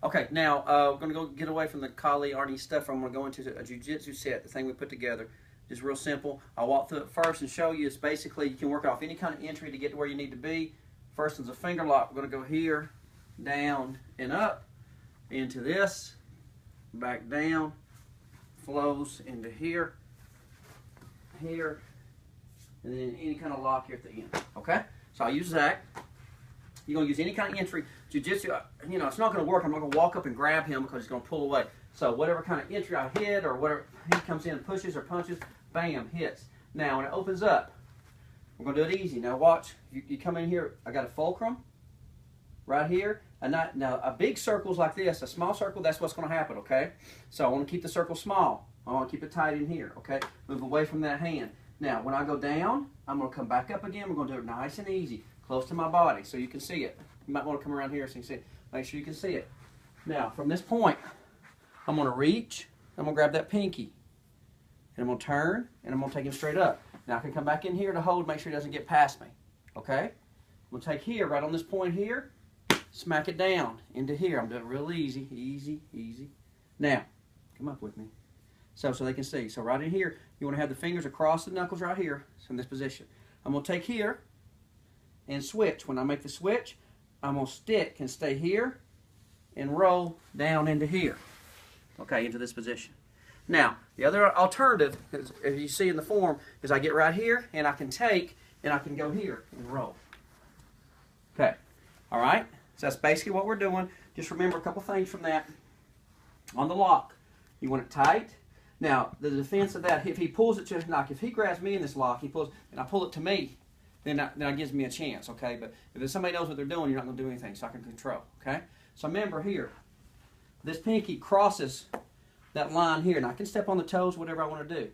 Okay, now we're going to go get away from the Kali Arnie stuff. I'm going to go into a jiu-jitsu set, the thing we put together. Just real simple. I'll walk through it first and show you. It's basically, you can work off any kind of entry to get to where you need to be. First one's a finger lock. We're going to go here, down, and up, into this, back down, flows into here, here, and then any kind of lock here at the end. Okay? So I'll use Zach. You're going to use any kind of entry. Jiu-jitsu, you know, it's not going to work. I'm not going to walk up and grab him because he's going to pull away. So whatever kind of entry I hit or whatever, he comes in and pushes or punches, bam, hits. Now when it opens up, we're going to do it easy. Now watch. You come in here. I got a fulcrum right here. Now a big circle's like this. A small circle, that's what's going to happen, okay? So I want to keep the circle small. I want to keep it tight in here, okay? Move away from that hand. Now when I go down, I'm going to come back up again. We're going to do it nice and easy, close to my body so you can see it. You might want to come around here so you can see it. Make sure you can see it. Now from this point, I'm going to reach. I'm going to grab that pinky. And I'm going to turn, and I'm going to take him straight up. Now I can come back in here to hold, make sure he doesn't get past me. Okay? I'm going to take here, right on this point here, smack it down into here. I'm doing it real easy, easy, easy. Now, come up with me. So they can see. So right in here, you want to have the fingers across the knuckles right here, so in this position. I'm going to take here and switch. When I make the switch, I'm going to stick and stay here and roll down into here. Okay, into this position. Now, the other alternative, as you see in the form, is I get right here, and I can take, and I can go here and roll. Okay, all right? So that's basically what we're doing. Just remember a couple things from that. On the lock, you want it tight. Now, the defense of that, if he pulls it to his knock, if he grabs me in this lock, he pulls, and I pull it to me, then that gives me a chance, okay? But if somebody knows what they're doing, you're not going to do anything, so I can control, okay? So remember here, this pinky crosses that line here, and I can step on the toes, whatever I want to do.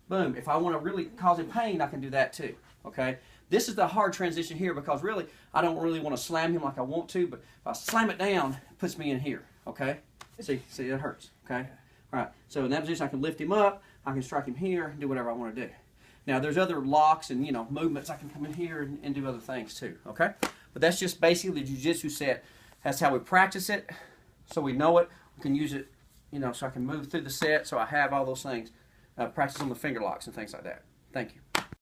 Boom. If I want to really cause him pain, I can do that too. Okay? This is the hard transition here because really, I don't really want to slam him like I want to, but if I slam it down, it puts me in here. Okay? See, it hurts. Okay? All right. So in that position, I can lift him up, I can strike him here, and do whatever I want to do. Now, there's other locks and, movements. I can come in here and do other things too. Okay? But that's just basically the jiu-jitsu set. That's how we practice it, so we know it. We can use it, so I can move through the set, so I have all those things. Practice on the finger locks and things like that. Thank you.